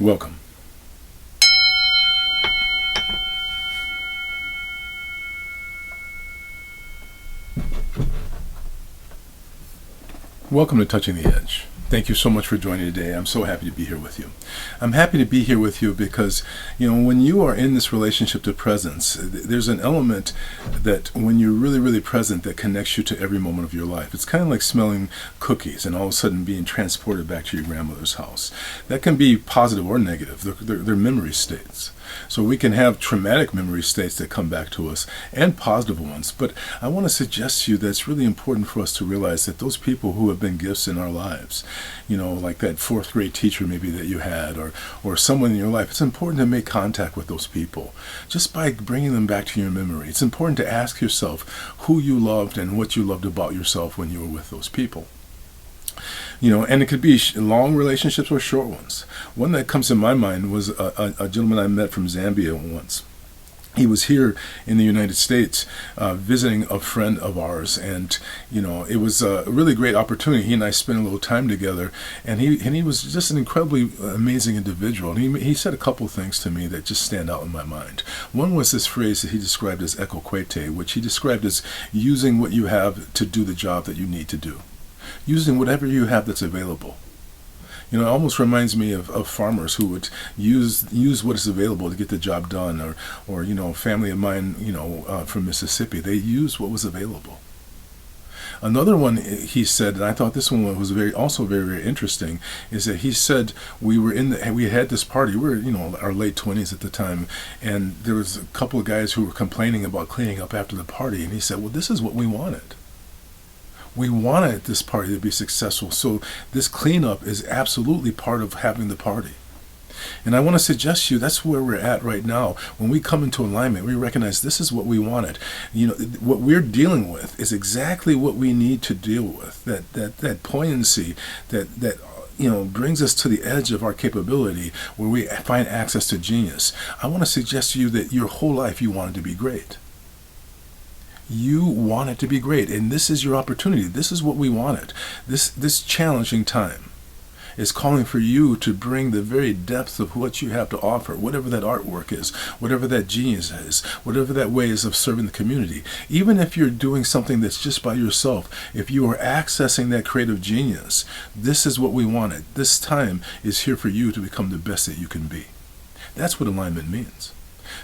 Welcome. Welcome to Touching the Edge. Thank you so much for joining today. I'm so happy to be here with you. I'm happy to be here with you because, when you are in this relationship to presence, there's an element that when you're really, really present that connects you to every moment of your life. It's kind of like smelling cookies and all of a sudden being transported back to your grandmother's house. That can be positive or negative. They're memory states. So we can have traumatic memory states that come back to us and positive ones. But I want to suggest to you that it's really important for us to realize that those people who have been gifts in our lives, like that fourth grade teacher maybe that you had or someone in your life, it's important to make contact with those people just by bringing them back to your memory. It's important to ask yourself who you loved and what you loved about yourself when you were with those people. And it could be long relationships or short ones. One that comes to my mind was a gentleman I met from Zambia once. He was here in the United States visiting a friend of ours, and it was a really great opportunity. He and I spent a little time together, and he was just an incredibly amazing individual. And he said a couple things to me that just stand out in my mind. One was this phrase that he described as reconnect, which he described as using what you have to do the job that you need to do. Using whatever you have that's available. It almost reminds me of farmers who would use what is available to get the job done, or a family of mine, from Mississippi, they used what was available. Another one he said, and I thought this one was also very, very interesting, is that he said we had this party. We were, our late 20s at the time, and there was a couple of guys who were complaining about cleaning up after the party, and he said, well, this is what we wanted. We wanted this party to be successful, so this cleanup is absolutely part of having the party. And I want to suggest to you that's where we're at right now. When we come into alignment, we recognize this is what we wanted. What we're dealing with is exactly what we need to deal with. That poignancy that brings us to the edge of our capability, where we find access to genius. I want to suggest to you that your whole life you wanted to be great. You want it to be great, and this is your opportunity. This is what we wanted. This challenging time is calling for you to bring the very depth of what you have to offer, whatever that artwork is, whatever that genius is, whatever that way is of serving the community. Even if you're doing something that's just by yourself, if you are accessing that creative genius, this is what we wanted. This time is here for you to become the best that you can be. That's what alignment means.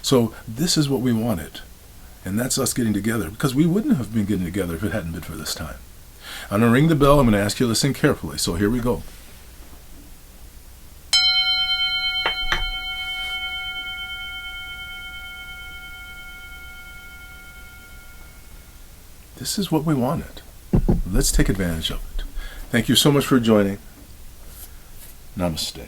So this is what we wanted. And that's us getting together, because we wouldn't have been getting together if it hadn't been for this time. I'm going to ring the bell. I'm going to ask you to listen carefully. So here we go. This is what we wanted. Let's take advantage of it. Thank you so much for joining. Namaste.